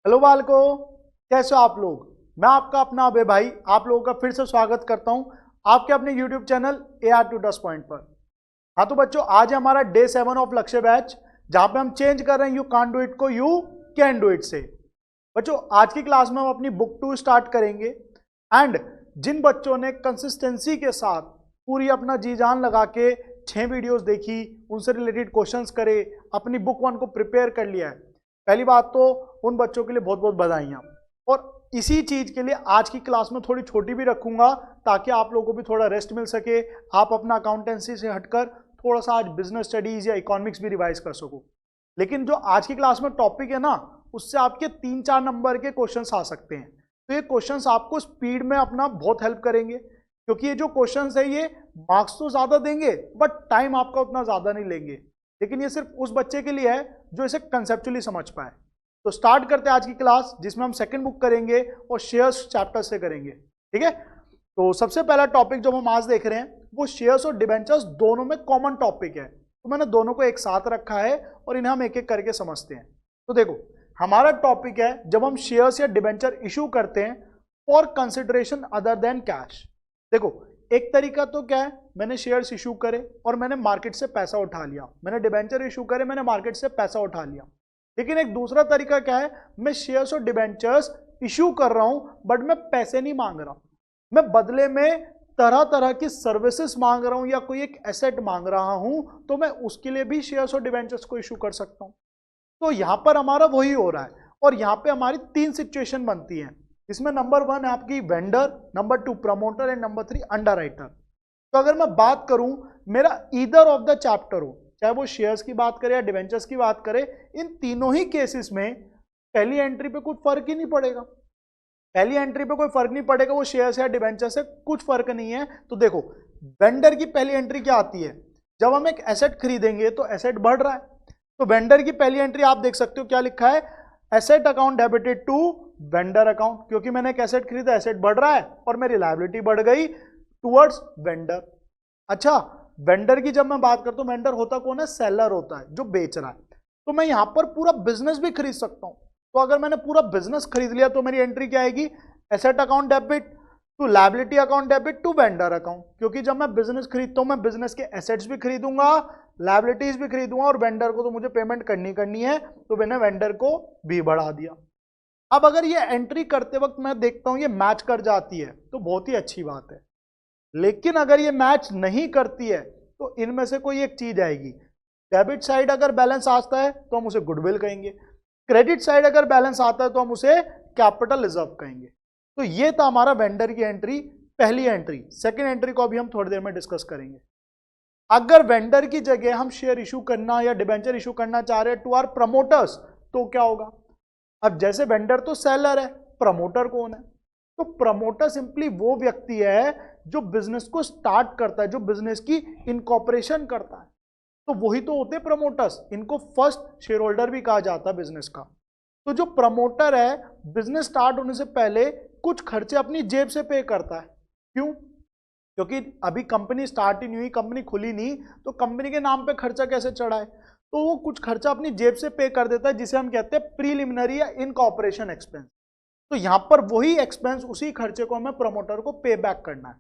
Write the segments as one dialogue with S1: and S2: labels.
S1: Hello बालको, कैसे हो आप लोग। मैं आपका अपना अभय भाई आप लोगों का फिर से स्वागत करता हूं आपके अपने YouTube channel AR to Dust point पर। हाँ तो बच्चों, आज है हमारा डे 7 ऑफ लक्ष्य बैच, जहां पे हम चेंज कर रहे हैं यू कांट डू इट को यू कैन डू इट से। बच्चों आज की क्लास में हम अपनी बुक 2 स्टार्ट करेंगे एंड जिन बच्चों ने कंसिस्टेंसी के साथ पूरी अपना जी जान लगा के 6 वीडियोस देखी, उनसे रिलेटेड क्वेश्चंस करे, अपनी बुक 1 को प्रिपेयर कर लिया है, पहली बात तो उन बच्चों के लिए बहुत बहुत बधाइयाँ। और इसी चीज के लिए आज की क्लास में थोड़ी छोटी भी रखूंगा ताकि आप लोगों को भी थोड़ा रेस्ट मिल सके, आप अपना अकाउंटेंसी से हटकर थोड़ा सा आज बिजनेस स्टडीज या इकोनॉमिक्स भी रिवाइज कर सको। लेकिन जो आज की क्लास में टॉपिक है ना, उससे आपके 3-4 नंबर के क्वेश्चंस आ सकते हैं। तो ये क्वेश्चंस आपको स्पीड में अपना बहुत हेल्प करेंगे, क्योंकि ये जो क्वेश्चंस है ये मार्क्स तो ज्यादा देंगे बट टाइम आपका उतना ज्यादा नहीं लेंगे। लेकिन ये सिर्फ उस बच्चे के लिए है जो इसे कंसेप्चुअली समझ पाए। तो स्टार्ट करते हैं आज की क्लास, जिसमें हम सेकंड बुक करेंगे और शेयर्स चैप्टर से करेंगे। ठीक है, तो सबसे पहला टॉपिक जो हम आज देख रहे हैं वो शेयर्स और डिबेंचर्स दोनों में कॉमन टॉपिक है। तो मैंने दोनों को एक साथ रखा है और इन्हें हम एक एक करके समझते हैं। तो देखो, हमारा टॉपिक है जब हम शेयर्स या डिबेंचर इशू करते हैं for consideration other than cash. देखो, एक तरीका तो क्या है, मैंने शेयर्स इशू करे और मैंने मार्केट से पैसा उठा लिया, मैंने डिबेंचर इशू करे, मैंने मार्केट से पैसा उठा लिया। लेकिन एक दूसरा तरीका क्या है, मैं शेयर्स और डिबेंचर्स इशू कर रहा हूं बट मैं पैसे नहीं मांग रहा, मैं बदले में तरह तरह की सर्विसेज मांग रहा हूं या कोई एक एसेट मांग रहा हूं, तो मैं उसके लिए भी शेयर्स और डिबेंचर्स को इशू कर सकता हूं। तो यहां पर हमारा वही हो रहा है और यहां पे हमारी 3 सिचुएशन बनती हैं। इसमें नंबर 1 है आपकी vendor, number 2 promoter and number 3 underwriter. तो अगर मैं बात करूं, मेरा ईदर ऑफ द चैप्टर हो, चाहे वो शेयर्स की बात करे या डिवेंचर्स की बात करे, इन तीनों ही केसेस में पहली एंट्री पे कुछ फर्क ही नहीं पड़ेगा। पहली एंट्री पे कोई फर्क नहीं पड़ेगा, वो शेयर्स या डिवेंचर से कुछ फर्क नहीं है। तो देखो, वेंडर की पहली एंट्री क्या आती है, जब हम एक एसेट खरीदेंगे तो एसेट बढ़ रहा है, तो वेंडर की पहली एंट्री आप देख सकते हो क्या लिखा है, asset account debited to vendor account, क्योंकि मैंने एक एसेट खरीदा, एसेट बढ़ रहा है और मेरी लायबिलिटी बढ़ गई टुवर्ड्स वेंडर। अच्छा, वेंडर की जब मैं बात करता हूं, वेंडर होता कौन है, सेलर होता है जो बेच रहा है। तो मैं यहां पर पूरा बिजनेस भी खरीद सकता हूं। तो अगर मैंने पूरा बिजनेस खरीद लिया तो मेरी एंट्री क्या आएगी, asset account debit to liability account debit to vendor account, क्योंकि जब मैं बिजनेस खरीदता हूं मैं बिजनेस के एसेट्स भी खरीदूंगा, लायबिलिटीज भी खरीदूंगा और वेंडर को तो मुझे पेमेंट करनी है, तो मैंने वेंडर को भी बढ़ा दिया। अब अगर ये एंट्री करते वक्त मैं देखता हूं ये मैच कर जाती है तो बहुत ही अच्छी बात है। लेकिन अगर ये मैच नहीं करती है तो इनमें से कोई एक चीज आएगी। डेबिट साइड अगर बैलेंस आता है तो हम उसे गुडविल कहेंगे, क्रेडिट साइड अगर बैलेंस आता है तो हम उसे कैपिटल रिजर्व कहेंगे। तो ये था हमारा वेंडर की एंट्री, पहली एंट्री। सेकेंड एंट्री को अभी हम थोड़ी देर में डिस्कस करेंगे। अगर वेंडर की जगह हम शेयर इशू करना या डिबेंचर इशू करना चाह रहे हैं टू आर प्रमोटर्स, तो क्या होगा। अब जैसे वेंडर तो सेलर है, प्रमोटर कौन है, तो प्रमोटर सिंपली वो व्यक्ति है जो बिजनेस को स्टार्ट करता है, जो बिजनेस की इनकॉर्पोरेशन करता है। तो वही तो होते हैं प्रमोटर्स, इनको फर्स्ट शेयर होल्डर भी कहा जाता है बिजनेस का। तो जो प्रमोटर है, बिजनेस स्टार्ट होने से पहले कुछ खर्चे अपनी जेब से पे करता है। क्यों, क्योंकि अभी कंपनी स्टार्ट ही नहीं हुई, कंपनी खुली नहीं, तो कंपनी के नाम पे खर्चा कैसे चढ़ा है, तो वो कुछ खर्चा अपनी जेब से पे कर देता है, जिसे हम कहते हैं प्रीलिमिनरी या इनकॉर्पोरेशन एक्सपेंस। तो यहां पर वही एक्सपेंस, उसी खर्चे को हमें प्रमोटर को पे बैक करना है।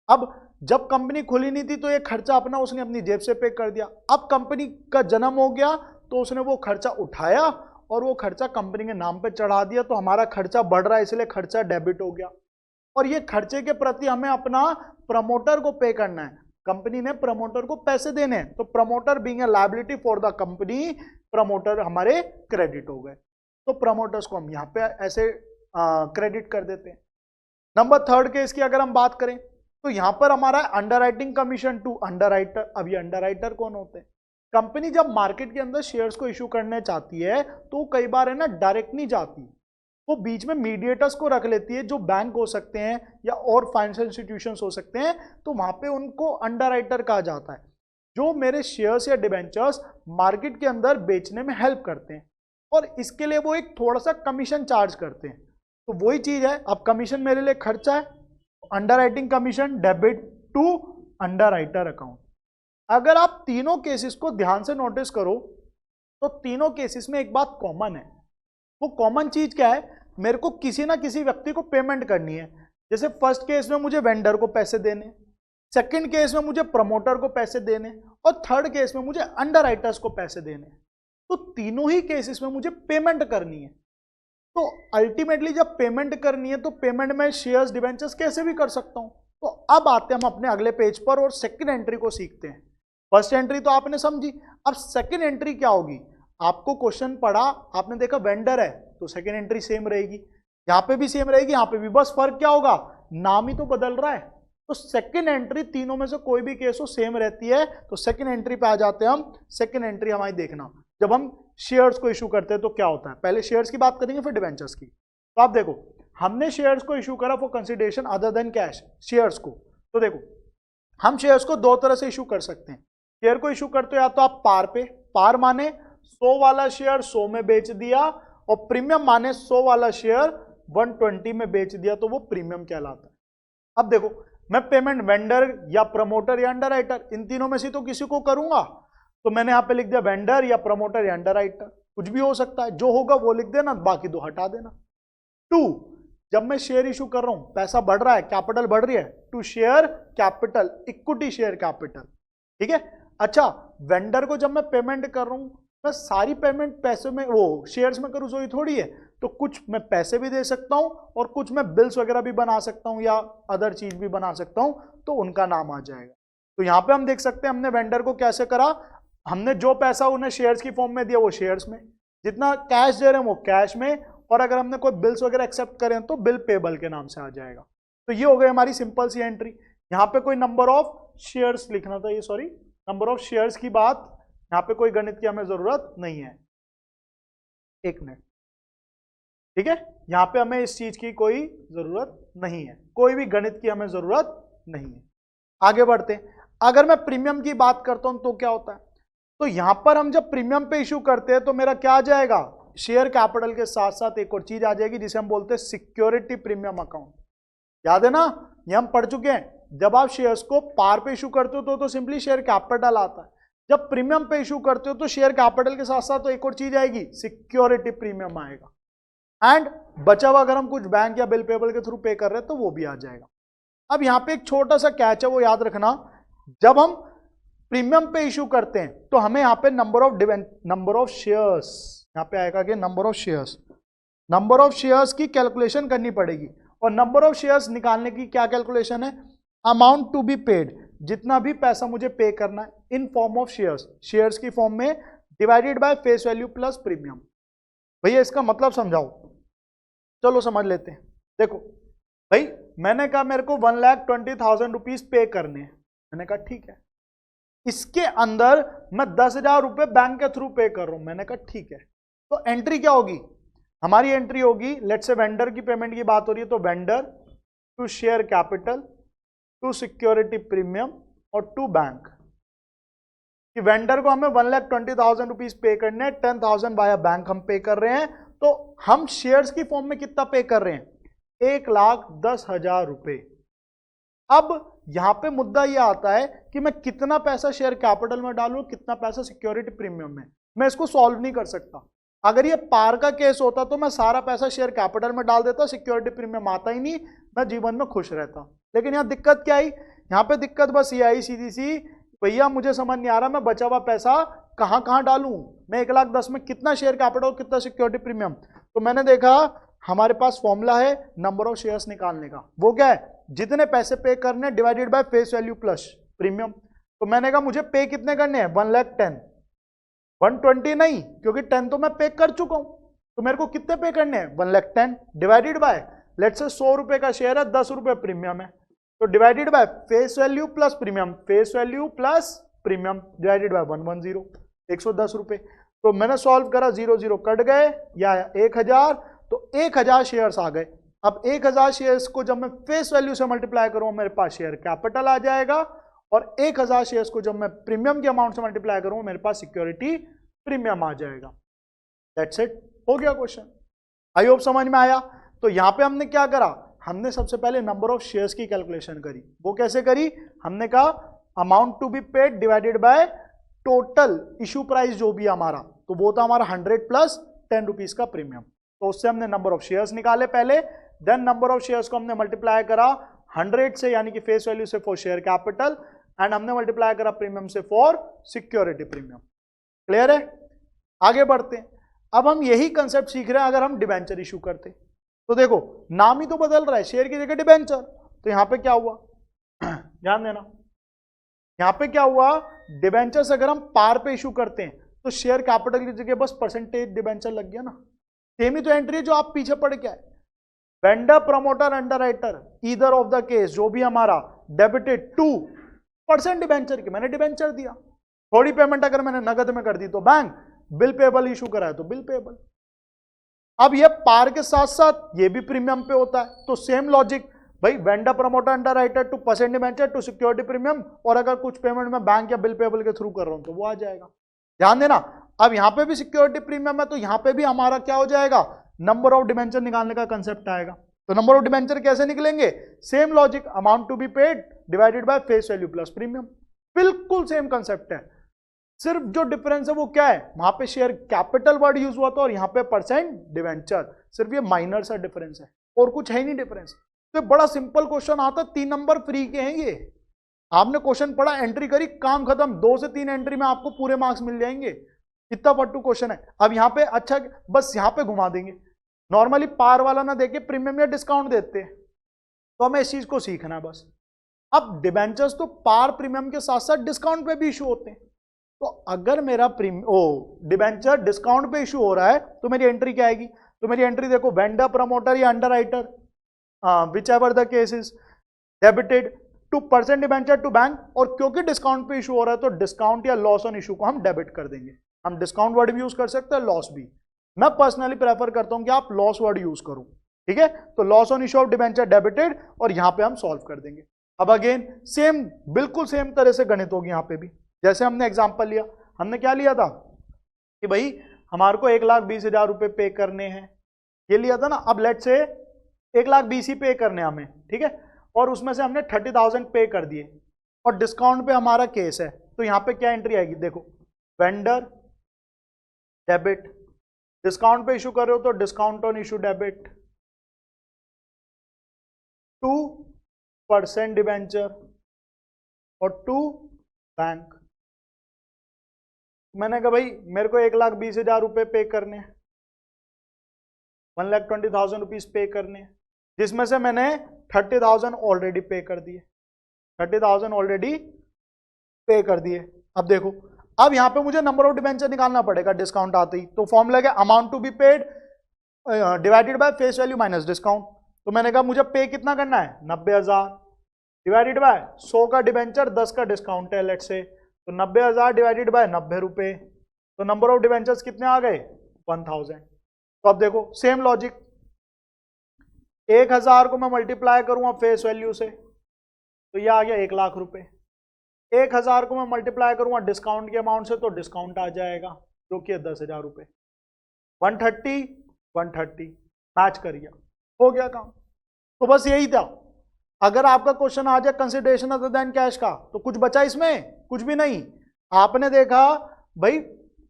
S1: अब जब कंपनी खुली नहीं थी तो ये खर्चा अपना उसने अपनी जेब से पे कर दिया। अब कंपनी का जन्म हो गया तो उसने वो खर्चा उठाया और वो खर्चा कंपनी के नाम पे चढ़ा दिया, तो हमारा खर्चा बढ़ रहा है, इसलिए खर्चा डेबिट हो गया। और ये खर्चे के प्रति हमें अपना प्रमोटर को पे करना है, कंपनी ने प्रमोटर को पैसे देने हैं, तो promoter being a liability for the company, promoter हमारे क्रेडिट हो गए। तो प्रमोटर्स को हम यहाँ पे ऐसे क्रेडिट कर देते हैं। नंबर थर्ड केस की अगर हम बात करें तो यहां पर हमारा अंडरराइटिंग कमीशन टू अंडरराइटर। अब ये अंडरराइटर कौन होते हैं, कंपनी जब मार्केट के अंदर शेयर्स को इशू करने चाहती है तो कई बार है ना डायरेक्ट नहीं जाती, वो बीच में मीडिएटर्स को रख लेती है, जो बैंक हो सकते हैं या और फाइनेंशियल इंस्टीट्यूशंस हो सकते हैं, तो वहां पे उनको अंडरराइटर कहा जाता है, जो मेरे शेयर्स या डिबेंचर्स मार्केट के अंदर बेचने में हेल्प करते हैं और इसके लिए वो एक थोड़ा सा कमीशन चार्ज करते हैं। तो वही चीज है, अब कमीशन मेरे लिए खर्चा है, underwriting commission debit to underwriter account. अगर आप तीनों केसेस को ध्यान से नोटिस करो तो तीनों केसेस में एक बात कॉमन है, वो कॉमन चीज क्या है, मेरे को किसी ना किसी व्यक्ति को पेमेंट करनी है। जैसे फर्स्ट केस में मुझे वेंडर को पैसे देने, सेकंड केस में मुझे प्रमोटर को पैसे देने, और थर्ड केस में मुझे अंडरराइटर्स को पैसे देने। तो तीनों ही केसेस में मुझे पेमेंट करनी है। तो अल्टीमेटली जब पेमेंट करनी है तो पेमेंट में शेयर्स डिबेंचर्स कैसे भी कर सकता हूं। तो अब आते हैं हम अपने अगले पेज पर और सेकंड एंट्री को सीखते हैं। फर्स्ट एंट्री तो आपने समझी, अब सेकंड एंट्री क्या होगी। आपको क्वेश्चन पढ़ा, आपने देखा वेंडर है तो सेकंड एंट्री सेम रहेगी, यहां पे भी सेम रहेगी, यहां पे भी, बस फर्क क्या होगा, नाम ही तो बदल रहा है। तो सेकंड एंट्री तीनों में से कोई भी केस हो सेम रहती है। तो सेकंड एंट्री पे आ जाते हैं हम। सेकंड एंट्री हमारी देखना, जब हम शेयर्स को इशू करते हैं तो क्या होता है। पहले शेयर्स की बात करेंगे फिर डिबेंचर्स की। तो आप देखो, हमने शेयर्स को इशू करा for consideration other than cash, shares को। तो देखो, हम शेयर्स को दो तरह से इशू कर सकते हैं। शेयर को इशू करते हो या तो आप पार पे, पार माने 100 वाला शेयर 100 में बेच दिया, और प्रीमियम माने 100 वाला शेयर 120 में बेच दिया, तो वो प्रीमियम कहलाता है। अब देखो, मैं पेमेंट वेंडर या प्रमोटर या अंडरराइटर, इन तीनों में से तो किसी को करूंगा। तो मैंने यहां पे लिख दिया वेंडर या प्रमोटर या अंडरराइटर, कुछ भी हो सकता है, जो होगा वो लिख देना, बाकी दो हटा देना। 2, जब मैं शेयर इशू कर रहा हूं, पैसा बढ़ रहा है, कैपिटल बढ़ रही है, to share capital, equity share capital, ठीक है। अच्छा, वेंडर को जब मैं पेमेंट कर रहा हूं, मैं सारी पेमेंट पैसे में, वो शेयर्स में करूं, सोई थोड़ी है। तो कुछ मैं पैसे भी दे सकता हूं और कुछ मैं बिल्स वगैरह भी बना सकता हूं या अदर चीज भी बना सकता हूं, तो उनका नाम आ जाएगा। तो यहां पे हम देख सकते हैं हमने वेंडर को कैसे करा, हमने जो पैसा उन्हें शेयर्स की फॉर्म में दिया वो शेयर्स में, जितना कैश दे रहे हैं वो कैश में, और अगर हमने कोई बिल्स वगैरह एक्सेप्ट करें तो बिल पेबल के नाम से आ जाएगा। तो ये हो गई हमारी सिंपल सी एंट्री। यहां पे कोई नंबर ऑफ शेयर्स लिखना था, ये सॉरी, नंबर ऑफ शेयर्स की बात, यहां पे कोई गणित की हमें जरूरत नहीं है। एक मिनट, ठीक है, यहां पे हमें इस चीज की कोई जरूरत नहीं है, कोई भी गणित की हमें जरूरत नहीं है। आगे बढ़ते हैं। अगर मैं प्रीमियम की बात करता हूं तो क्या होता है, तो यहां पर हम जब प्रीमियम पे इशू करते हैं तो मेरा क्या आ जाएगा, शेयर कैपिटल के साथ साथ एक और चीज आ जाएगी जिसे हम बोलते हैं सिक्योरिटी प्रीमियम अकाउंट। याद है ना, ये हम पढ़ चुके हैं। जब आप शेयर्स को पार पे इशू करते हो तो सिंपली शेयर कैपिटल आता है, जब प्रीमियम पे इशू करते हो तो शेयर कैपिटल के साथ साथ तो एक और चीज आएगी, सिक्योरिटी प्रीमियम आएगा। एंड बचा हुआ अगर हम कुछ बैंक या बिल पेबल के थ्रू पे कर रहे हैं तो वो भी आ जाएगा। अब यहां पे एक छोटा सा कैच है, वो याद रखना, जब हम प्रीमियम पे इशू करते हैं तो हमें यहां पे नंबर ऑफ शेयर्स, यहां पे आएगा कि नंबर ऑफ शेयर्स की कैलकुलेशन करनी पड़ेगी। और नंबर ऑफ शेयर्स निकालने की क्या कैलकुलेशन है, अमाउंट टू बी पेड, जितना भी पैसा मुझे पे करना है in form of shares, shares की फॉर्म में, divided by face value plus premium. भैया इसका मतलब समझाओ, चलो समझ लेते हैं। देखो भाई, मैंने कहा मेरे को 1,20,000 रुपीज पे करने हैं, मैंने कहा ठीक है, इसके अंदर मैं 10,000 रुपए बैंक के थ्रू पे कर रहा हूं, मैंने कहा ठीक है। तो एंट्री क्या होगी हमारी, एंट्री होगी, लेट्स से वेंडर की पेमेंट की बात हो रही है तो vendor to share capital to security premium और टू बैंक। कि वेंडर को हमें 1,20,000 रुपीज पे करने हैं, 10,000 बाया बैंक हम पे कर रहे हैं, तो हम शेयर्स की फॉर्म में कितना पे कर रहे हैं, 1,10,000 रुपए। अब यहां पे मुद्दा यह आता है कि मैं कितना पैसा शेयर कैपिटल में डालूं, कितना पैसा सिक्योरिटी प्रीमियम में। मैं इसको सॉल्व नहीं कर सकता। अगर ये पार का केस होता तो मैं सारा पैसा शेयर कैपिटल में डाल देता, सिक्योरिटी प्रीमियम आता ही नहीं, मैं जीवन में खुश रहता। लेकिन यहाँ दिक्कत क्या आई, यहाँ पे दिक्कत बस ये आई सीधी सी, भैया मुझे समझ नहीं आ रहा मैं बचा हुआ पैसा कहां कहां डालूं, मैं 1,10,000 में कितना शेयर कैपिटल कितना सिक्योरिटी प्रीमियम। तो मैंने देखा हमारे पास फॉर्मूला है नंबर ऑफ शेयर्स निकालने का, वो क्या है, जितने पैसे पे करने divided by face value plus premium. तो मैंने कहा मुझे पे कितने करने हैं, 1,10,000, 120 नहीं, क्योंकि 10 तो मैं पे कर चुका हूं, तो मेरे को कितने पे करने हैं, 1,10,000 डिवाइडेड बाय, लेट्स से 100 रुपए का शेयर है, 10 रुपए प्रीमियम है, तो divided by face value plus premium, face value plus premium divided by 110, 110 रुपए। तो मैंने सॉल्व करा, 0 0 कट गए, या 1,000, तो 1,000 शेयर्स आ गए। अब 1,000 शेयर्स को जब मैं फेस वैल्यू से मल्टीप्लाई करूं मेरे पास शेयर कैपिटल आ जाएगा, और 1,000 शेयर्स को जब मैं प्रीमियम के अमाउंट से मल्टीप्लाई करूं मेरे पास सिक्योरिटी प्रीमियम आ जाएगा। दैट्स इट, हो गया क्वेश्चन। आई होप समझ में आया। तो यहां पे हमने क्या करा, हमने सबसे पहले नंबर ऑफ शेयर्स की कैलकुलेशन करी। वो कैसे करी, हमने कहा amount to be paid divided by total issue price जो भी हमारा, तो वो था हमारा 100 प्लस 10 रुपीज का प्रीमियम। तो उससे हमने नंबर ऑफ शेयर्स निकाले पहले, देन नंबर ऑफ शेयर्स को हमने मल्टीप्लाई करा 100 से, यानी कि फेस वैल्यू से फॉर शेयर कैपिटल, एंड हमने मल्टीप्लाई करा प्रीमियम से फॉर सिक्योरिटी प्रीमियम। क्लियर है? आगे बढ़ते हैं। अब हम यही कंसेप्ट सीख रहे हैं अगर हम डिबेंचर इशू करते। तो देखो नाम ही तो बदल रहा है, शेयर की जगह डिबेंचर। तो यहां पे क्या हुआ, ध्यान देना, यहां पे क्या हुआ, डिबेंचर्स अगर हम पार पे इशू करते हैं तो शेयर कैपिटल की जगह बस परसेंटेज डिबेंचर लग गया ना। सेम ही तो एंट्री है जो आप पीछे पढ़ के आए। Vendor promoter underwriter either of the case, जो भी हमारा डेबिटेड 2% डिबेंचर की, मैंने डिबेंचर दिया। थोड़ी पेमेंट अगर मैंने नगद में कर दी तो बैंक, बिल पेबल इशू कराया तो बिल पेबल। अब ये पार के साथ साथ ये भी प्रीमियम पे होता है, तो सेम लॉजिक भाई, vendor promoter underwriter to percent debenture to security premium, और अगर कुछ पेमेंट में बैंक या बिल पेबल के थ्रू कर रहा हूं तो वो आ जाएगा। ध्यान देना, अब यहां पे भी सिक्योरिटी प्रीमियम है तो यहां पे भी हमारा क्या हो जाएगा, नंबर ऑफ डिबेंचर निकालने का कंसेप्ट आएगा। तो नंबर ऑफ डिबेंचर कैसे निकलेंगे, same logic, amount to be paid divided by face value plus premium, बिल्कुल सेम कंसेप्ट है। सिर्फ जो डिफरेंस है वो क्या है, वहां पे शेयर कैपिटल वर्ड यूज हुआ था और यहां पे परसेंट डिवेंचर, सिर्फ ये माइनर सा डिफरेंस है और कुछ है ही नहीं डिफरेंस। तो बड़ा सिंपल क्वेश्चन आता, 3 नंबर फ्री के हैं ये। आपने क्वेश्चन पढ़ा, एंट्री करी, काम खत्म, 2 से 3 एंट्री में आपको पूरे मार्क्स मिल जाएंगे। इतना पट्टू क्वेश्चन है। अब यहाँ पे अच्छा, बस यहाँ पे घुमा देंगे, नॉर्मली पार वाला ना देके प्रीमियम या डिस्काउंट देते हैं, तो हमें इस चीज को सीखना है बस। अब डिबेंचर्स तो पार प्रीमियम के साथ साथ डिस्काउंट पे भी इशू होते हैं। तो अगर मेरा डिबेंचर डिस्काउंट पे इशू हो रहा है तो मेरी एंट्री क्या आएगी, तो मेरी एंट्री देखो, वेंडर प्रमोटर या underwriter, whichever the case is, debited to percent debenture to bank, और क्योंकि डिस्काउंट पे इशू हो रहा है तो डिस्काउंट या लॉस ऑन इशू को हम डेबिट कर देंगे। हम डिस्काउंट वर्ड भी यूज कर सकते हैं, लॉस भी। मैं पर्सनली प्रेफर करता हूं कि आप लॉस वर्ड यूज करो, ठीक है। तो loss on issue of debenture debited, और यहां पे हम सॉल्व कर देंगे। अब अगेन सेम, बिल्कुल सेम तरह से गणित होगी यहां पे भी। जैसे हमने एग्जांपल लिया, हमने क्या लिया था कि भाई हमारे को 1,20,000 रुपए पे करने हैं, ये लिया था ना। अब लेट से 1,20,000 ही पे करने हमें, ठीक है, और उसमें से हमने 30,000 पे कर दिए और डिस्काउंट पे हमारा केस है, तो यहां पे क्या एंट्री आएगी, देखो, वेंडर डेबिट, डिस्काउंट पे इशू कर रहे हो तो discount on issue debit, 2% debenture और 2 बैंक। मैंने कहा भाई मेरे को 1,20,000 रुपए पे करने, 1,20,000 रुपीज पे करने, जिसमें से मैंने 30,000 ऑलरेडी पे कर दिए, 30,000 ऑलरेडी पे कर दिए। अब देखो, अब यहां पे मुझे नंबर ऑफ डिबेंचर निकालना पड़ेगा डिस्काउंट आते ही। तो फॉर्मूला क्या, amount to be paid divided by face value minus discount. तो मैंने कहा मुझे पे कितना करना है, 90,000 डिवाइडेड बाय 100 का डिबेंचर, 10 का डिस्काउंट है लेट से, तो 90,000 डिवाइडेड बाय 90 रुपए, तो नंबर ऑफ डिबेंचर्स कितने आ गए, 1000। तो अब देखो सेम लॉजिक, 1,000 को मैं मल्टीप्लाई करूंगा फेस वैल्यू से तो ये आ गया 1,00,000 रुपए, 1,000 को मैं मल्टीप्लाई करूंगा डिस्काउंट के अमाउंट से तो डिस्काउंट आ जाएगा जो कि 10,000 रुपए, 130 130 मैच कर गया, हो गया काम। तो बस यही था। अगर आपका क्वेश्चन आ जाए कंसिडरेशन अदर देन कैश का, तो कुछ बचा इसमें, कुछ भी नहीं। आपने देखा भाई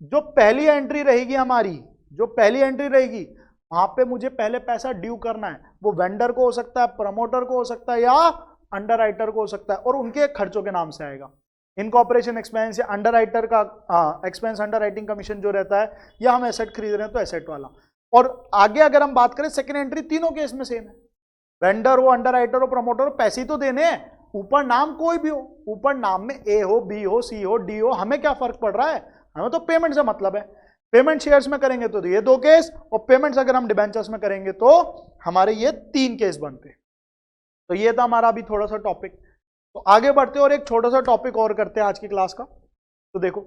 S1: जो पहली एंट्री रहेगी हमारी, जो पहली एंट्री रहेगी वहां पे मुझे पहले पैसा ड्यू करना है, वो वेंडर को हो सकता है, प्रमोटर को हो सकता है, या अंडरराइटर को हो सकता है, और उनके खर्चों के नाम से आएगा। इनकॉर्पोरेशन एक्सपेंस या अंडरराइटर का एक्सपेंस, अंडरराइटिंग कमीशन जो रहता है, या हम एसेट खरीद रहे हैं तो एसेट वाला। और आगे अगर हम बात करें सेकेंड एंट्री, तीनों केस में सेम है, वेंडर हो, अंडरराइटर हो, प्रमोटर हो, पैसे तो देने हैं, ऊपर नाम कोई भी हो, ऊपर नाम में ए हो, बी हो, सी हो, डी हो, हमें क्या फर्क पड़ रहा है, हमें तो पेमेंट से मतलब है। पेमेंट शेयर्स में करेंगे तो ये 2 केस, और पेमेंट्स अगर हम डिबेंचर्स में करेंगे तो हमारे ये 3 केस बनते। तो ये था हमारा अभी थोड़ा सा टॉपिक। तो आगे बढ़ते और एक छोटा सा टॉपिक और करते हैं आज की क्लास का। तो देखो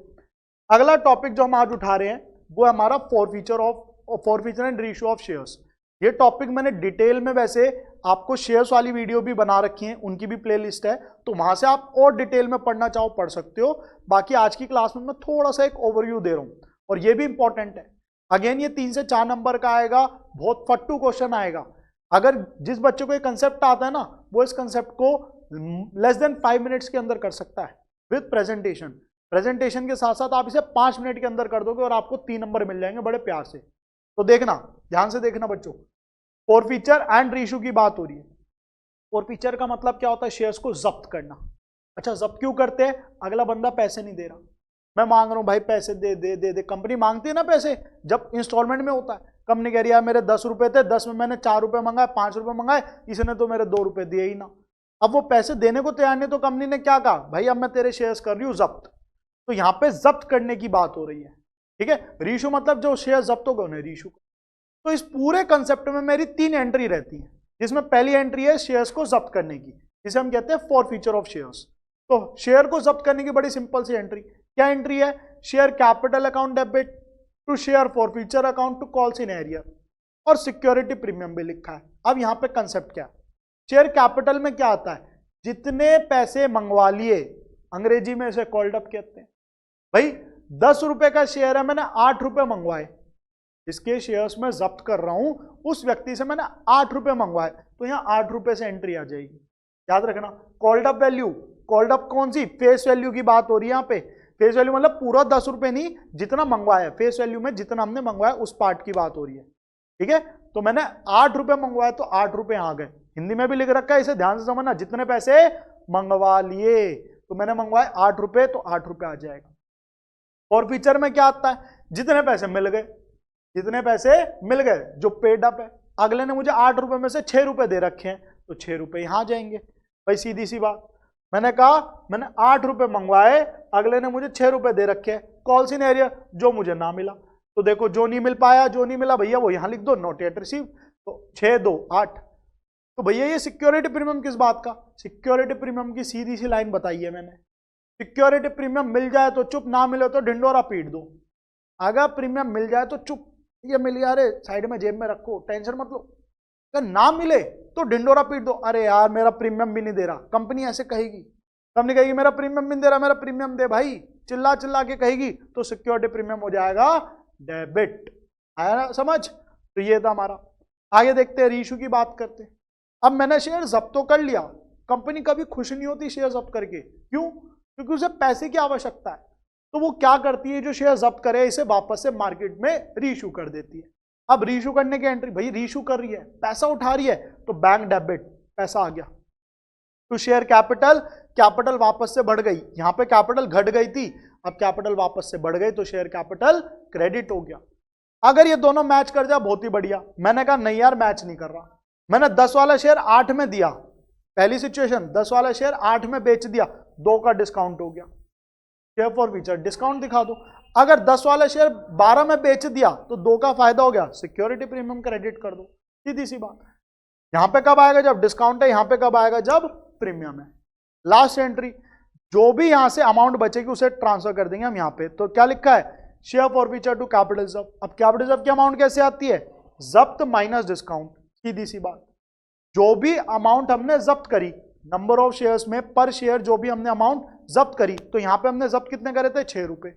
S1: अगला टॉपिक जो हम आज उठा रहे हैं वो है हमारा forfeiture and reissue of shares. ये टॉपिक मैंने डिटेल में वैसे आपको शेयर्स वाली वीडियो भी बना रखी है, उनकी भी प्लेलिस्ट है, तो वहां से आप और डिटेल में पढ़ना चाहो पढ़ सकते हो। बाकी आज की क्लास में मैं थोड़ा सा एक ओवरव्यू दे रहा हूं, और ये भी इंपॉर्टेंट है। अगेन ये 3 से 4 नंबर का आएगा, बहुत फट्टू क्वेश्चन आएगा। अगर जिस बच्चे को ये कंसेप्ट आता है ना, वो इस कंसेप्ट को लेस देन 5 मिनट्स के अंदर कर सकता है विद प्रेजेंटेशन। प्रेजेंटेशन के साथ साथ आप इसे 5 मिनट के अंदर कर दोगे और आपको 3 नंबर मिल जाएंगे बड़े प्यार से। तो देखना, ध्यान से देखना बच्चों, फोरफीचर एंड रीइश्यू की बात हो रही है। फोरफीचर का मतलब क्या होता है? शेयर्स को जब्त करना। अच्छा, जब्त क्यों करते हैं? अगला बंदा पैसे नहीं दे रहा, मैं मांग रहा हूं भाई पैसे दे दे दे दे, कंपनी मांगती है ना पैसे, जब इंस्टॉलमेंट में होता है। कंपनी कह रही है मेरे 10 रुपए थे, 10 में मैंने 4 रुपए मंगाए, 5 रुपए मंगाए, इसने तो मेरे 2 रुपए दिए ही ना। अब वो पैसे देने को तैयार नहीं, तो कंपनी ने क्या कहा, भाई अब मैं तेरे शेयर्स कर रही हूं जब्त। तो यहां पे जब्त करने की बात हो रही है, ठीक है। रीइश्यू मतलब जो शेयर जब्त हो गए उन्हें रीइश्यू। तो इस पूरे कंसेप्ट में मेरी 3 एंट्री रहती है, जिसमें पहली एंट्री है शेयर्स को जब्त करने की, जिसे हम कहते हैं फोरफीचर ऑफ शेयर्स। तो शेयर को जब्त करने की बड़ी सिंपल सी एंट्री, क्या एंट्री है? Share capital account debit to share forfeiture account to calls in arrear, और सिक्योरिटी प्रीमियम भी लिखा है। अब यहां पे कंसेप्ट क्या है? शेयर कैपिटल में क्या आता है? जितने पैसे मंगवा लिए, अंग्रेजी में इसे कॉल्ड अप कहते हैं। भाई 10 रुपए का शेयर है, मैंने 8 रुपए मंगवाए, इसके शेयर्स में जब्त कर रहा हूं, उस व्यक्ति से मैंने 8 रुपए मंगवाए, तो यहां 8 रुपए से एंट्री आ जाएगी। याद रखना, called up value, called up कौन सी? फेस वैल्यू की बात हो रही है यहां पे। फेस वैल्यू मतलब पूरा 10 रुपए नहीं, जितना मंगवाया, फेस वैल्यू में जितना हमने मंगवाया उस पार्ट की बात हो रही है, ठीक है। तो मैंने 8 रुपए मंगवाए तो 8 रुपए आ गए। हिंदी में भी लिख रखा है, इसे ध्यान से समझना, जितने पैसे मंगवा लिए, तो मैंने मंगवाए 8 रुपए तो 8 रुपए आ जाएगा। और फीचर में क्या आता है? जितने पैसे मिल गए, जितने पैसे मिल गए जो पेड अप है, अगले ने मुझे 8 रुपए में से 6 रुपए दे रखे हैं, तो 6 रुपए यहां जाएंगे। भाई सीधी सी बात, मैंने कहा मैंने 8 रुपए मंगवाए, अगले ने मुझे 6 रुपए दे रखे हैं, कॉल्स इन एरियर, जो मुझे ना मिला। तो देखो जो नहीं मिल पाया, जो नहीं मिला भैया वो यहां लिख दो, नॉट येट रिसीव। तो 6 2 8। तो भैया ये सिक्योरिटी प्रीमियम किस बात का? सिक्योरिटी प्रीमियम की सीधी सी लाइन बताई है मैंने। सिक्योरिटी प्रीमियम मिल जाए तो चुप, ना मिले तो ढिंडोरा पीट दो। अगर प्रीमियम मिल जाए तो चुप, ये मिल गया, अरे साइड में जेब में रखो, टेंशन मत लो। अगर ना मिले तो ढिंडोरा पीट दो, अरे यार मेरा प्रीमियम भी नहीं दे रहा। कंपनी ऐसे कहेगी, कंपनी कहेगी मेरा प्रीमियम भी नहीं दे रहा, मेरा प्रीमियम दे भाई, चिल्ला चिल्ला के कहेगी, तो सिक्योरिटी प्रीमियम हो जाएगा डेबिट। आया ना समझ? तो ये था हमारा। आगे देखते हैं, रीइश्यू की बात करते हैं। अब मैंने शेयर जब्त तो कर लिया, कंपनी कभी खुश नहीं होती शेयर जब्त करके, क्यों? क्योंकि उसे पैसे की आवश्यकता है। तो वो क्या करती है, जो शेयर जब्त करे इसे वापस से मार्केट में रीइश्यू कर देती है। अब रीइश्यू करने की एंट्री, भाई रीइश्यू कर रही है, पैसा उठा रही है, तो बैंक डेबिट, पैसा आ गया। तो शेयर कैपिटल, कैपिटल वापस से बढ़ गई, यहां पे कैपिटल घट गई थी, अब कैपिटल वापस से बढ़ गई, तो शेयर कैपिटल क्रेडिट हो गया। अगर ये दोनों मैच कर जाए बहुत ही बढ़िया। मैंने कहा नहीं यार मैच नहीं कर रहा, मैंने 10 वाला शेयर 8 में दिया, पहली सिचुएशन 10 वाला शेयर 8 में बेच दिया, 2 का डिस्काउंट हो गया, शेयर फॉर फीचर डिस्काउंट दिखा दो। अगर 10 वाला शेयर 12 में बेच दिया तो 2 का फायदा हो गया, सिक्योरिटी प्रीमियम क्रेडिट कर दो, सीधी सी बात। यहां पे कब आएगा? जब डिस्काउंट है, यहां पे कब आएगा? जब प्रीमियम है। लास्ट एंट्री, जो भी यहां से अमाउंट बचेगी उसे ट्रांसफर कर देंगे हम यहां पे। तो क्या लिखा है? शेयर फॉरफीचर टू कैपिटल जब्त। अब कैपिटल जब्त की अमाउंट कैसे आती है? जब्त माइनस डिस्काउंट, सीधी सी बात। जो भी अमाउंट हमने जब्त करी, नंबर ऑफ शेयर्स में पर शेयर जो भी हमने अमाउंट जब्त करी, तो यहां पे हमने जब्त कितने करे थे? 6 रुपए।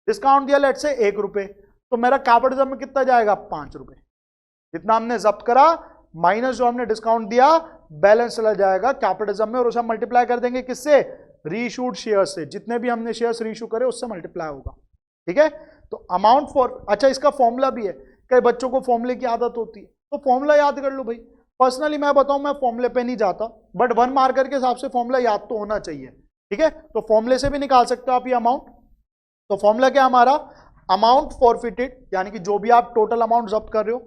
S1: डिस्काउंट दिया लेट से 1 रुपए, तो मेरा कैपिटल जब्त में कितना जाएगा? 5 रुपए। जितना हमने जब्त करा माइनस जो हमने डिस्काउंट दिया, बैलेंस चला जाएगा कैपिटल जब्त में, और उसे हम मल्टीप्लाई कर देंगे किससे? रीइश्यूड शेयर से। जितने भी हमने शेयर्स रीइश्यू करे उससे मल्टीप्लाई होगा, ठीक है। तो अमाउंट फॉर, अच्छा इसका फॉर्मूला भी है, कई बच्चों को फॉर्मूले की आदत होती है, तो फॉर्मूला याद कर लो भाई। पर्सनली मैं बताऊं, मैं फॉर्मूले पे नहीं जाता, बट 1 मार्कर के हिसाब से फॉर्मूला याद तो होना चाहिए, ठीक है। तो फॉर्मूले से भी निकाल सकते हो आप ये अमाउंट। तो फॉर्मूला क्या हमारा? अमाउंट फॉरफिटेड, यानी कि जो भी आप टोटल अमाउंट जब्त कर रहे हो,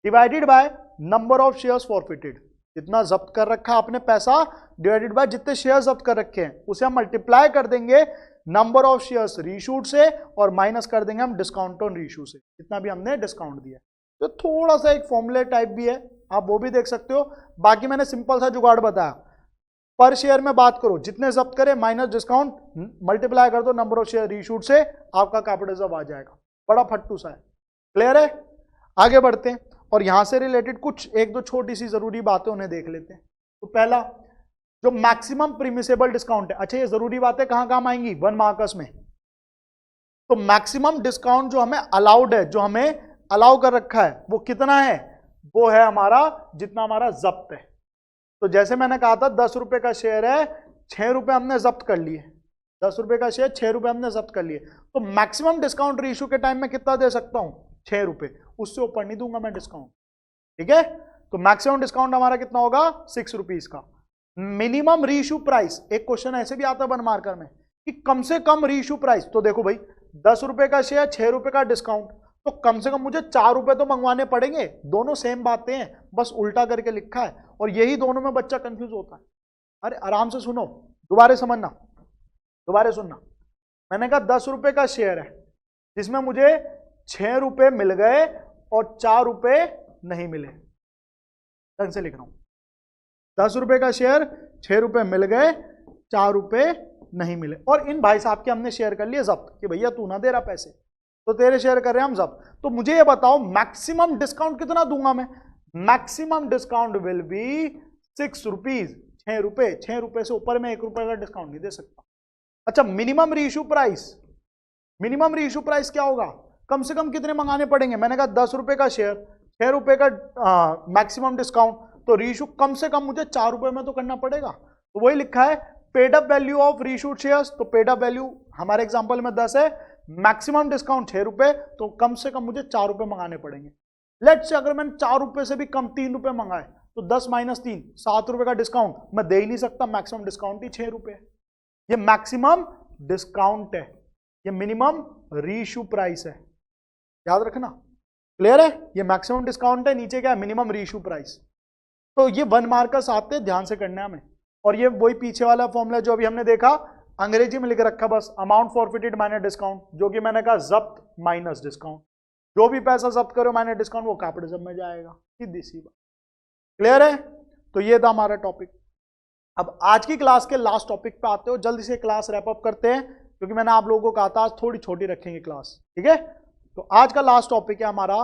S1: divided by number of shares forfeited. जितना जब्त कर रखा आपने पैसा, डिवाइडेड बाय जितने शेयर जब्त कर रखे हैं, उसे हम मल्टीप्लाई कर देंगे नंबर ऑफ शेयर्स रीइश्यूड से, और माइनस कर देंगे हम डिस्काउंट ऑन रीइश्यू से, जितना भी हमने डिस्काउंट दिया। तो थोड़ा सा एक फॉर्मूले टाइप भी है, आप वो भी देख सकते हो। बाकी मैंने सिंपल सा जुगाड़ बताया, पर शेयर में बात करो, जितने जब्त करे माइनस डिस्काउंट, मल्टीप्लाई कर दो नंबर ऑफ शेयर रीइश्यूड से, आपका कैपिटल जब्त आ जाएगा। बड़ा फट्टू सा है, क्लियर है? आगे बढ़ते हैं, और यहां से रिलेटेड कुछ 1-2 छोटी सी जरूरी बातें उन्हें देख लेते हैं। तो पहला, जो मैक्सिमम परमिसेबल डिस्काउंट है, अच्छा ये जरूरी बातें कहां काम आएंगी? 1 मार्कर्स में। तो मैक्सिमम डिस्काउंट जो हमें अलाउड है, जो हमें अलाउ कर रखा है, वो कितना है? वो है हमारा जितना हमारा जब्त है। तो जैसे मैंने कहा था 10 रुपए का शेयर है, 6 रुपए हमने जब्त कर लिए, 10 रुपए का शेयर 6 रुपए हमने जब्त कर लिए, तो मैक्सिमम डिस्काउंट रीइश्यू के टाइम में कितना दे सकता हूं? 6 रुपए। उससे ऊपर नहीं दूंगा मैं डिस्काउंट, ठीक है। तो मैक्सिमम डिस्काउंट हमारा कितना होगा 6 रुपीज का। मिनिमम रीइश्यू प्राइस, एक क्वेश्चन ऐसे भी आता है 1 मार्कर में कि कम से कम रीइश्यू प्राइस, तो देखो भाई 10 रुपए का शेयर 6 रुपए का डिस्काउंट, तो कम से कम मुझे 4 रुपए तो मंगवाने पड़ेंगे। दोनों सेम बातें हैं, बस उल्टा करके लिखा है, और यही दोनों में बच्चा कंफ्यूज होता है। अरे आराम से सुनो, दोबारा समझना, दोबारा सुनना। मैंने कहा 10 रुपए का शेयर है जिसमें मुझे 6 रुपए मिल गए और 4 रुपए नहीं मिले। ढंग से लिख रहा हूं, 10 रुपए का शेयर 6 रुपए मिल गए, 4 रुपए नहीं मिले, और इन भाई साहब के हमने शेयर कर लिए जब्त कि भैया तू ना दे रहा पैसे, तो तेरे शेयर कर रहे हैं हम जब्त। तो मुझे ये बताओ मैक्सिमम डिस्काउंट कितना दूंगा मैं? Maximum discount will be 6 rupees, 6 रुपए, 6 रुपए से ऊपर में 1 रुपए का डिस्काउंट नहीं दे सकता। अच्छा, minimum reissue price, minimum reissue price क्या होगा? कम से कम कितने मंगाने पड़ेंगे? मैंने कहा 10 रुपए का शेयर, 6 रुपए का मैक्सिमम डिस्काउंट, तो रीइश्यू कम से कम मुझे 4 रुपए में तो करना पड़ेगा। तो वही लिखा है paid up value of reissued shares, तो पेड अप वैल्यू हमारे एग्जांपल में 10 है, मैक्सिमम डिस्काउंट 6 रुपए, तो कम से कम मुझे 4 रुपए मंगाने पड़ेंगे। लेट्स से अगर मैंने 4 रुपए से भी कम 3 रुपए मंगाए, तो 10 - 3 7 रुपए का डिस्काउंट मैं दे ही नहीं सकता, मैक्सिमम डिस्काउंट ही 6 रुपए है। ये मैक्सिमम डिस्काउंट है, ये मिनिमम रीइश्यू प्राइस है, याद रखना। क्लियर है? ये मैक्सिमम डिस्काउंट है, नीचे क्या है? Minimum reissue price. तो ये 1 मार्कर्स आते हैं, ध्यान से करना है हमें। और ये वही पीछे वाला फॉर्मूला जो अभी हमने देखा, अंग्रेजी में लिख रखा बस, अमाउंट फॉरफिटेड माइनस डिस्काउंट, जो कि मैंने कहा जब्त माइनस डिस्काउंट। जो भी पैसा जब्त करो माइनस डिस्काउंट वो कैपिटलिज्म में जाएगा, सीधी सी बात। क्लियर है? तो ये था हमारा टॉपिक। अब आज की क्लास के लास्ट टॉपिक पे आते हो, जल्दी से क्लास रैप अप करते हैं, क्योंकि मैंने आप लोगों को कहा था आज थोड़ी छोटी रखेंगे क्लास, ठीक है। तो आज का लास्ट टॉपिक है हमारा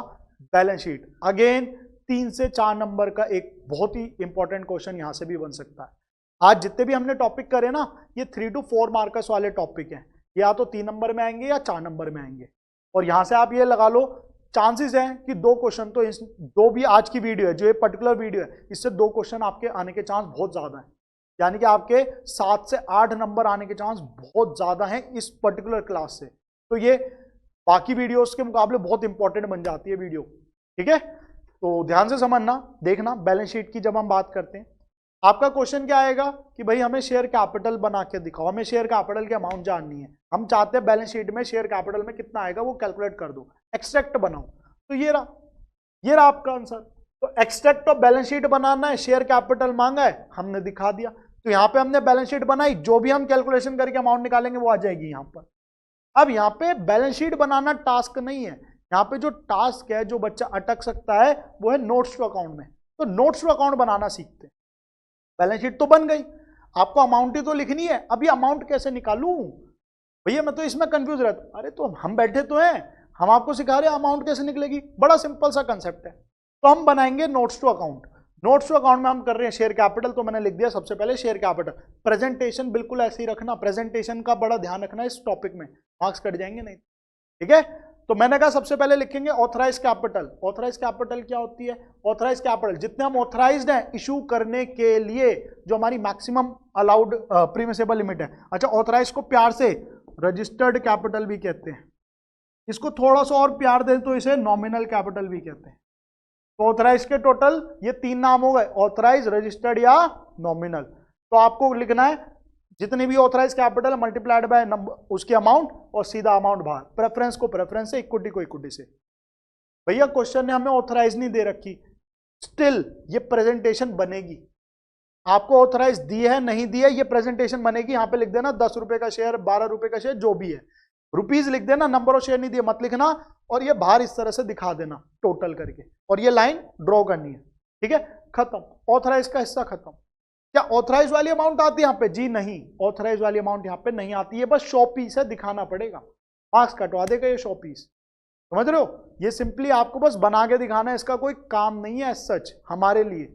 S1: बैलेंस शीट। अगेन 3 से 4 नंबर का एक बहुत ही इंपॉर्टेंट क्वेश्चन यहां से भी बन सकता है। आज जितने भी हमने टॉपिक करे ना, ये 3 to 4 मार्कर्स वाले टॉपिक हैं, या तो 3 नंबर में आएंगे या 4 नंबर में आएंगे। और यहां से आप ये लगा लो, चांसेस हैं कि 2 क्वेश्चन तो इस जो भी आज की वीडियो है, जो ये पर्टिकुलर वीडियो है, इससे 2 क्वेश्चन आपके आने के चांस बहुत ज्यादा है। यानी कि आपके 7 से 8 नंबर आने के चांस बहुत ज्यादा हैं इस पर्टिकुलर क्लास से। तो ये बाकी वीडियोस के मुकाबले बहुत इंपॉर्टेंट बन जाती है वीडियो, ठीक है। तो ध्यान से समझना, देखना। बैलेंस शीट की जब हम बात करते हैं, आपका क्वेश्चन क्या आएगा कि भाई हमें शेयर कैपिटल बना के दिखाओ, हमें शेयर कैपिटल की अमाउंट जाननी है, हम चाहते हैं बैलेंस शीट में शेयर कैपिटल में कितना आएगा वो कैलकुलेट कर दो, एक्सट्रैक्ट बनाओ। तो ये रहा आपका आंसर। तो एक्सट्रैक्ट ऑफ बैलेंस शीट बनाना है, शेयर कैपिटल मांगा है, हमने दिखा दिया। तो यहां पे हमने बैलेंस शीट बनाई, जो भी हम कैलकुलेशन करके अमाउंट निकालेंगे वो आ जाएगी यहां पर। अब यहां पे बैलेंस शीट बनाना टास्क नहीं है, यहां पे जो टास्क है, जो बच्चा अटक सकता है, वो है नोट्स टू अकाउंट में। तो नोट्स टू अकाउंट बनाना सीखते हैं। बैलेंस शीट तो बन गई, आपको अमाउंट ही तो लिखनी है। अभी अमाउंट कैसे निकालूं भैया, मैं तो इसमें कंफ्यूज रहता। अरे तो हम बैठे तो हैं, हम आपको सिखा रहे हैं अमाउंट कैसे निकलेगी, बड़ा सिंपल सा कंसेप्ट है। तो हम बनाएंगे notes to account. Notes to account में हम कर रहे हैं शेयर कैपिटल, तो मैंने लिख दिया सबसे पहले शेयर कैपिटल। प्रेजेंटेशन बिल्कुल ऐसे ही रखना, प्रेजेंटेशन का बड़ा ध्यान रखना इस टॉपिक में, मार्क्स कट जाएंगे नहीं, ठीक है। तो मैंने कहा सबसे पहले लिखेंगे ऑथराइज कैपिटल। ऑथराइज कैपिटल क्या होती है? ऑथराइज कैपिटल जितने हम ऑथराइज्ड हैं इशू करने के लिए, जो हमारी मैक्सिमम अलाउड प्रीमिसेबल लिमिट है। अच्छा, ऑथराइज को प्यार से रजिस्टर्ड कैपिटल भी कहते हैं, इसको थोड़ा सा और प्यार दें तो इसे नॉमिनल कैपिटल भी कहते हैं। तो ऑथराइज के टोटल ये 3 नाम हो गए, ऑथराइज, रजिस्टर्ड या नॉमिनल। तो आपको लिखना है जितनी भी authorise capital multiplied by number उसकी अमाउंट, और सीधा अमाउंट बाहर, प्रेफरेंस को प्रेफरेंस से, इक्विटी को इक्विटी से। भैया क्वेश्चन ने हमें ऑथराइज नहीं दे रखी, स्टिल ये प्रेजेंटेशन बनेगी। आपको ऑथराइज दी है नहीं दी है, ये प्रेजेंटेशन बनेगी। यहां पे लिख देना 10 रुपए का शेयर, 12 रुपए का शेयर, जो भी है, रुपीज लिख देना, नंबर ऑफ शेयर नहीं दिए मत लिखना, और ये बाहर इस तरह से दिखा देना टोटल करके, और ये लाइन ड्रॉ करनी है, ठीक है। खत्म, ऑथराइज का हिस्सा खत्म। क्या ऑथराइज वाली अमाउंट आती है यहाँ पे? जी नहीं, ऑथराइज वाली अमाउंट यहाँ पे नहीं आती है, बस शो पीस है, दिखाना पड़ेगा, मार्क्स कटवा देगा ये शो पीस। समझ रहे हो? ये सिंपली आपको बस बना के दिखाना है, इसका कोई काम नहीं है सच हमारे लिए।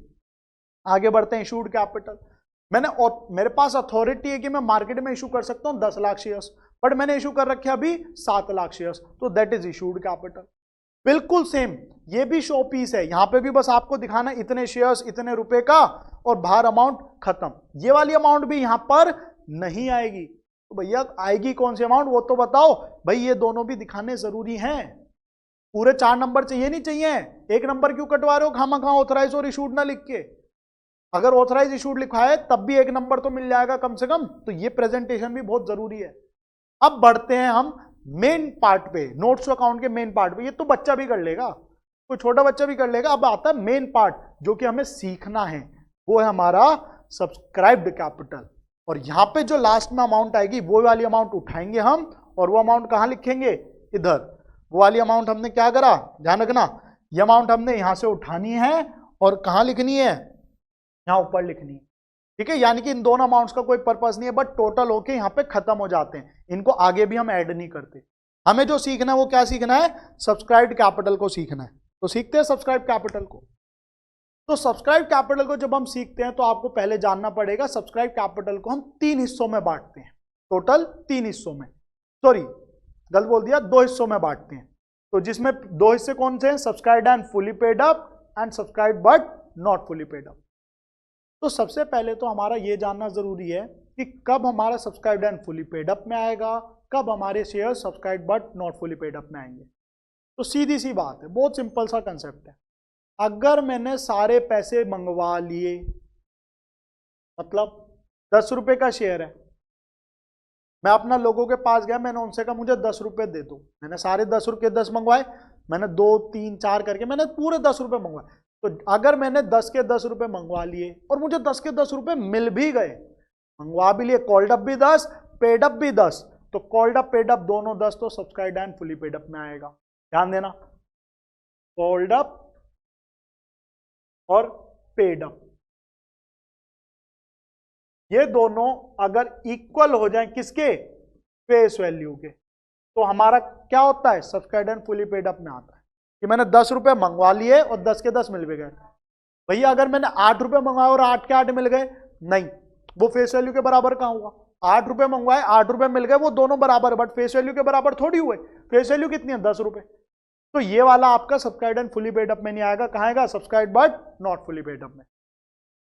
S1: आगे बढ़ते हैं, इशूड कैपिटल। मेरे पास अथॉरिटी है कि मैं मार्केट में इशू कर सकता हूं 10 लाख शेयर्स, बट मैंने इशू कर रखे अभी 7 लाख शेयर्स, तो दैट इज इशूड कैपिटल। बिल्कुल सेम, ये भी शो पीस है, यहां पे भी बस आपको दिखाना इतने शेयर्स, इतने रुपए का, और बाहर अमाउंट खत्म। ये वाली अमाउंट भी यहां पर नहीं आएगी। तो भैया आएगी कौन सी अमाउंट वो तो बताओ भाई, ये दोनों भी दिखाने जरूरी हैं। पूरे 4 नंबर चाहिए नहीं चाहिए, 1 नंबर क्यों कटवा रहे हो खामा ऑथराइज और इशूड ना लिख के? अगर ऑथराइज इशूड लिखा है तब भी 1 नंबर तो मिल जाएगा कम से कम। तो ये प्रेजेंटेशन भी बहुत जरूरी है। अब बढ़ते हैं हम मेन पार्ट पे, नोट्स टू अकाउंट के मेन पार्ट पे। ये तो बच्चा भी कर लेगा, कोई छोटा बच्चा भी कर लेगा। अब आता है मेन पार्ट जो कि हमें सीखना है, वो है हमारा सब्सक्राइब्ड कैपिटल। और यहां पे जो लास्ट में अमाउंट आएगी वो वाली अमाउंट उठाएंगे हम, और वो अमाउंट कहां लिखेंगे? इधर। वो वाली अमाउंट हमने क्या करा, ध्यान रखना, ये अमाउंट हमने यहां से उठानी है और कहां लिखनी है? यहां ऊपर लिखनी है, ठीक है। यानी कि इन दोनों अमाउंट्स का कोई पर्पस नहीं है, बट टोटल होके यहां पे खत्म हो जाते हैं, इनको आगे भी हम ऐड नहीं करते। हमें जो सीखना है वो क्या सीखना है? सब्सक्राइब्ड कैपिटल को सीखना है। तो सीखते हैं सब्सक्राइब कैपिटल को। तो सब्सक्राइब कैपिटल को जब हम सीखते हैं तो आपको पहले जानना पड़ेगा सब्सक्राइब कैपिटल को हम 3 हिस्सों में बांटते हैं, टोटल 3 हिस्सों में, सॉरी गलत बोल दिया, 2 हिस्सों में बांटते हैं। तो जिसमें 2 हिस्से कौन से हैं? Subscribed and fully paid up and subscribed but not fully paid up. तो सबसे पहले तो हमारा यह जानना जरूरी है कि कब हमारा subscribed and fully paid up में आएगा, कब हमारे share subscribed but not fully paid up में आएंगे। तो सीधी सी बात है, बहुत सिंपल सा कंसेप्ट है। अगर मैंने सारे पैसे मंगवा लिए, मतलब 10 रुपए का शेयर है, मैं अपना लोगों के पास गया, मैंने उनसे कहा मुझे 10 रुपए दे दो, मैंने सारे 10 रुपए 10 मंगवाए, मैंने 2 3 4 करके मैंने पूरे 10 रुपए मंगवाए। तो अगर मैंने 10 के 10 रुपए मंगवा लिए और मुझे 10 के 10 रुपए मिल भी गए, मंगवा भी लिए, कॉल्ड अप भी 10, पेड अप भी 10, तो कॉल्ड अप पेड अप दोनों 10, तो subscribed and fully paid up में आएगा। ध्यान देना, कॉल्ड अप और पेड अप, ये दोनों अगर इक्वल हो जाएं किसके? फेस वैल्यू के, तो हमारा क्या होता है? Subscribed and fully paid up में आता है कि मैंने 10 रुपए मंगवा लिए और 10 के 10 मिल भी गए। भैया अगर मैंने 8 रुपए मंगवाए और 8 के 8 मिल गए, नहीं, वो फेस वैल्यू के बराबर कहां हुआ? 8 रुपए मंगवाए, 8 रुपए मिल गए, वो दोनों बराबर है, बट फेस वैल्यू के बराबर थोड़ी हुए। फेस वैल्यू कितनी है? 10 रुपए। तो ये वाला आपका subscribed and fully paid up में नहीं आएगा, कहां आएगा? Subscribed but not fully paid up में।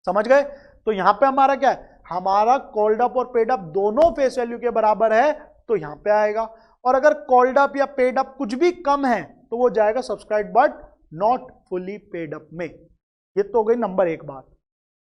S1: समझ गए? तो यहां पे हमारा क्या है? हमारा कॉल्ड अप और पेड अप दोनों फेस वैल्यू के बराबर है, तो यहां पे आएगा। और अगर कॉल्ड अप या पेड अप कुछ भी कम है तो वो जाएगा subscribed but not fully paid up में। ये तो हो गई नंबर 1 बात।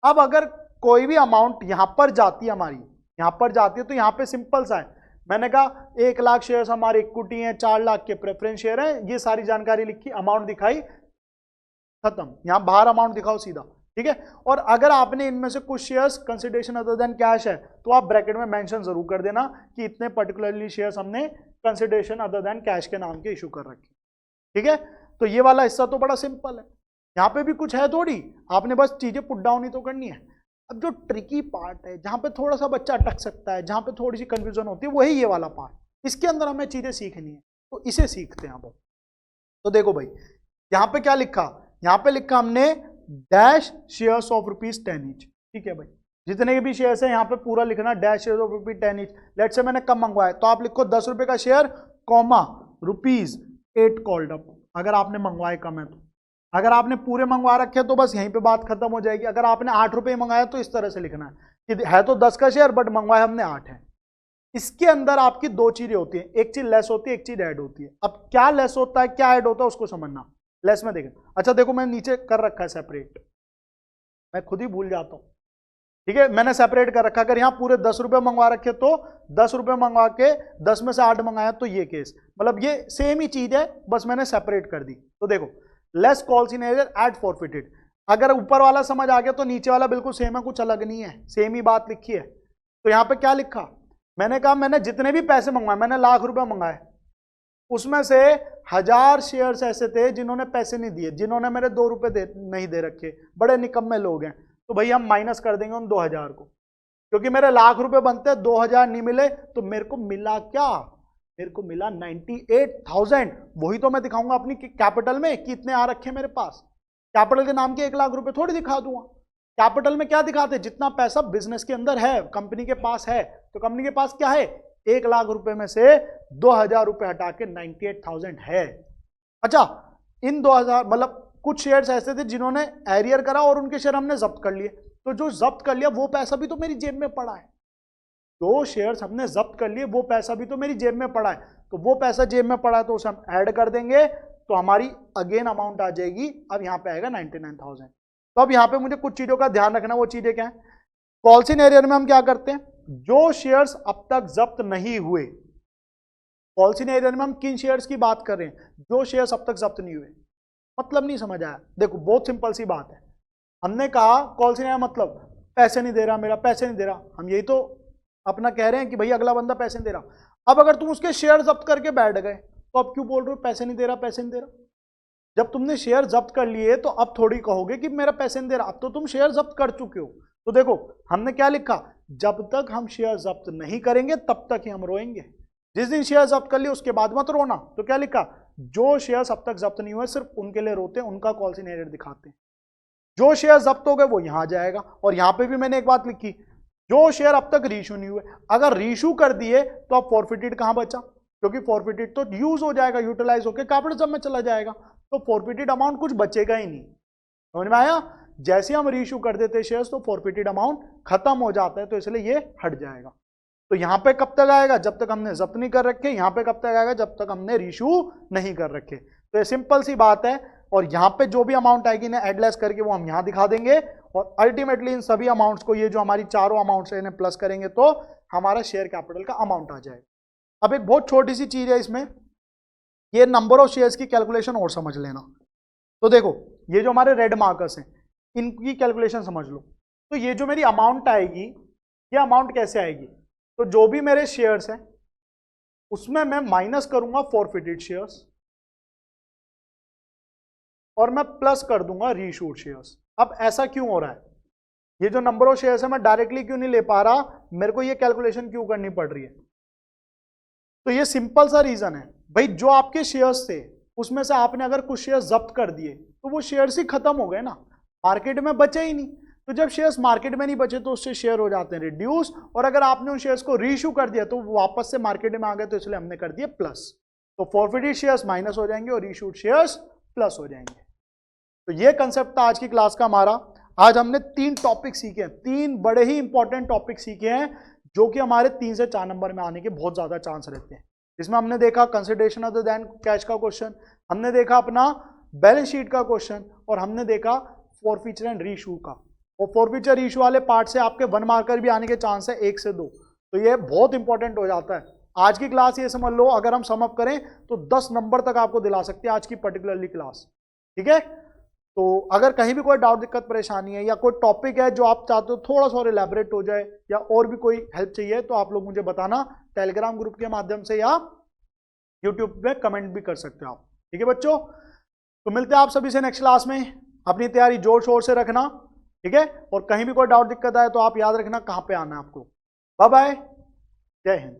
S1: अब अगर कोई भी अमाउंट यहां पर जाती है, हमारी यहां पर जाती है, तो यहां पे सिंपल सा है, मैंने कहा 1 लाख शेयर्स हमारे इक्विटी हैं, 4 लाख के प्रेफरेंस शेयर हैं, ये सारी जानकारी लिखी, अमाउंट दिखाई, खत्म। यहां बाहर अमाउंट दिखाओ सीधा, ठीक है। और अगर आपने इनमें से कुछ shares consideration other than cash है तो आप ब्रैकेट में मेंशन जरूर कर देना कि इतने पर्टिकुलरली शेयर्स हमने कंसिडरेशन अदर देन कैश के नाम के इशू कर रखे, ठीक है। तो ये वाला हिस्सा तो बड़ा सिंपल है, यहां पे भी कुछ है थोड़ी, आपने बस चीजें पुट डाउन ही तो करनी है। अब जो ट्रिकी पार्ट है, जहां पे थोड़ा सा बच्चा अटक सकता है, जहां पे थोड़ी सी कंफ्यूजन होती है, वही ये वाला पार्ट। इसके अंदर हमें चीजें सीखनी है, तो इसे सीखते हैं अब। तो देखो भाई, यहां पे क्या लिखा? यहां पे लिखा हमने डैश शेयर्स ऑफ ₹10 ईच, ठीक है भाई। जितने भी शेयर्स हैं यहां पे पूरा लिखना dash shares of ₹10 each. Late से मैंने कम मंगवाया तो आप लिखो 10 रुपए का शेयर, कॉमा ₹8 कॉल्ड अप, अगर आपने मंगवाए कम है तो। अगर आपने पूरे मंगवा रखे तो बस यहीं पे बात खत्म हो जाएगी। अगर आपने 8 रुपए मंगाया तो इस तरह से लिखना है कि है तो 10 का शेयर बट मंगवाया हमने 8 है। इसके अंदर आपकी 2 चीजें होती हैं, एक चीज लेस होती है, एक चीज ऐड होती है। अब क्या लेस होता है, क्या ऐड होता है, उसको समझना। लेस में देखें, अच्छा देखो मैं नीचे कर रखा है सेपरेट, मैं खुद ही भूल जाता हूं, ठीक है। मैंने सेपरेट कर रखा, अगर यहां पूरे 10 रुपए मंगवा रखे तो 10 रुपए मंगवा के 10 में से 8 मंगाया तो ये केस, मतलब ये सेम ही चीज है, बस मैंने सेपरेट कर दी। तो देखो, less calls in arrear at forfeited, अगर ऊपर वाला समझ आ गया तो नीचे वाला बिल्कुल सेम है, कुछ अलग नहीं है, सेम ही बात लिखी है। तो यहां पे क्या लिखा? मैंने कहा मैंने जितने भी पैसे मंगवाए, मैंने लाख रुपए मंगाए, उसमें से 1000 शेयर्स ऐसे थे जिन्होंने पैसे नहीं दिए, जिन्होंने मेरे 2 रुपए नहीं दे रखे, बड़े निकम्मे लोग हैं। तो भैया हम माइनस कर देंगे उन 2000 को, क्योंकि मेरे लाख रुपए बनते हैं, 2000 नहीं मिले तो मेरे को मिला क्या? मेरे को मिला 98,000। वही तो मैं दिखाऊंगा अपनी कैपिटल में कि इतने आ रखे मेरे पास। कैपिटल के नाम के 1 लाख रुपए थोड़ी दिखा दूंगा। कैपिटल में क्या दिखाते? जितना पैसा बिजनेस के अंदर है, कंपनी के पास है। तो कंपनी के पास क्या है? 1 लाख रुपए में से 2000 रुपए हटा के 98,000 है। अच्छा, इन 2000 मतलब कुछ शेयर्स ऐसे थे जिन्होंने एरियर करा और उनके शेयर हमने जब्त कर लिए, तो जो जब्त कर लिया वो पैसा भी तो मेरी जेब में पड़ा है। जो शेयर्स हमने जब्त कर लिए वो पैसा भी तो मेरी जेब में पड़ा है, तो वो पैसा जेब में पड़ा है तो उसे हम ऐड कर देंगे, तो हमारी अगेन अमाउंट आ जाएगी, अब यहाँ पे आएगा 99,000। तो अब यहाँ पे मुझे कुछ चीजों का ध्यान रखना, वो चीजें क्या है? कॉल सिनेरियो में हम क्या करते हैं, जो शेयर्स अब तक जब्त नहीं हुए, कॉल सिनेरियो में हम किन शेयर्स की बात कर रहे हैं? जो शेयर्स अब तक जब्त नहीं हुए। मतलब नहीं समझ आया? देखो बहुत सिंपल सी बात है, हमने कहा कॉल सिनेरियो मतलब पैसे नहीं दे रहा, मेरा पैसे नहीं दे रहा, हम यही तो अपना कह रहे हैं कि भाई अगला बंदा पैसे नहीं दे रहा। अब अगर तुम उसके शेयर जब्त करके बैठ गए तो अब क्यों बोल रहे हो पैसे नहीं दे रहा, पैसे नहीं दे रहा? जब तुमने शेयर जब्त कर लिए तो अब थोड़ी कहोगे कि मेरा पैसे नहीं दे रहा, अब तो तुम शेयर जब्त कर चुके हो। तो देखो हमने क्या लिखा, जब तक हम शेयर जब्त नहीं करेंगे तब तक ही हम रोएंगे। जिस दिन शेयर जब्त कर लिए उसके बाद मत रोना। तो क्या लिखा, जो शेयर अब तक जब्त नहीं हुए सिर्फ उनके लिए रोते हैं, उनका कॉल सिनेरियो दिखाते हैं। जो शेयर जब्त हो गए वो यहां जाएगा। और यहां पे भी मैंने एक बात लिखी, जो शेयर अब तक रीशू नहीं हुए, अगर रीशू कर दिए तो अब फॉरफिटेड कहां बचा? क्योंकि फॉरफिटेड तो यूज हो जाएगा, यूटिलाइज होकर कैपिटल जब में चला जाएगा, तो फॉरफिटेड अमाउंट कुछ बचेगा ही नहीं। समझ में आया? जैसे हम रीशू कर देते शेयर्स तो फॉरफिटेड अमाउंट खत्म हो जाता है, तो इसलिए ये हट जाएगा। तो यहां पे कब तक आएगा? जब तक हमने जब्त नहीं कर रखे। यहां पे कब तक आएगा? जब तक हमने रीशू नहीं कर रखे। तो ये सिंपल सी बात है। और यहां पे जो भी अमाउंट आएगी ना एडलेस करके वो हम यहां दिखा देंगे, और अल्टीमेटली इन सभी अमाउंट्स को, ये जो हमारी चारों अमाउंट्स है, इन्हें प्लस करेंगे तो हमारा शेयर कैपिटल का अमाउंट आ जाएगा। अब एक बहुत छोटी सी चीज है इसमें, ये नंबर ऑफ शेयर्स की कैलकुलेशन और समझ लेना। तो देखो ये जो हमारे रेड मार्कर्स हैं इनकी कैलकुलेशन समझ लो। तो ये जो मेरी अमाउंट आएगी, ये अमाउंट कैसे आएगी? तो जो भी मेरे शेयर्स हैं उसमें मैं माइनस करूंगा फॉरफिटेड शेयर्स और मैं प्लस कर दूंगा रीइश्यूड शेयर्स। अब ऐसा क्यों हो रहा है? ये जो नंबर ऑफ शेयर्स है मैं डायरेक्टली क्यों नहीं ले पा रहा, मेरे को ये कैलकुलेशन क्यों करनी पड़ रही है? तो ये सिंपल सा रीजन है भाई, जो आपके शेयर्स थे उसमें से आपने अगर कुछ शेयर्स जब्त कर दिए तो वो शेयर्स ही खत्म हो गए ना, मार्केट में बचे ही नहीं। तो जब शेयर्स मार्केट में नहीं बचे तो उससे शेयर हो जाते हैं रिड्यूस, और अगर आपने उन शेयर्स को रीइश्यू कर दिया तो वो वापस से मार्केट में आ गए, तो इसलिए हमने कर दिए प्लस। तो फॉरफिटेड शेयर्स माइनस हो जाएंगे और रीइश्यूड शेयर्स प्लस हो जाएंगे। तो ये कंसेप्ट था आज की क्लास का हमारा। आज हमने 3 टॉपिक सीखे हैं, 3 बड़े ही इंपॉर्टेंट टॉपिक सीखे हैं जो कि हमारे 3 से 4 नंबर में आने के बहुत ज्यादा चांस रहते हैं। इसमें हमने देखा कंसिडरेशन अदर देन कैश का क्वेश्चन, हमने देखा अपना बैलेंस शीट का क्वेश्चन, और हमने देखा फॉरफीचर एंड रीइश्यू का। और फॉरफीचर रीइश्यू वाले पार्ट से आपके 1 मार्कर भी आने के चांस है 1 से 2, तो ये बहुत इंपॉर्टेंट हो जाता है। आज की क्लास ये समझ लो, अगर हम सम अप करें तो 10 नंबर तक आपको दिला सकते हैं आज की पर्टिकुलरली क्लास। ठीक है, तो अगर कहीं भी कोई डाउट, दिक्कत, परेशानी है या कोई टॉपिक है जो आप चाहते हो थोड़ा सा और इलैबोरेट हो जाए, या और भी कोई हेल्प चाहिए, तो आप लोग मुझे बताना टेलीग्राम ग्रुप के माध्यम से या यूट्यूब पे कमेंट भी कर सकते हो आप। ठीक है बच्चों, तो मिलते हैं आप सभी से नेक्स्ट क्लास में। अपनी तैयारी जोर शोर से रखना, ठीक है, और कहीं भी कोई डाउट, दिक्कत आए तो आप याद रखना कहाँ पे आना है आपको। बाय बाय, जय हिंद।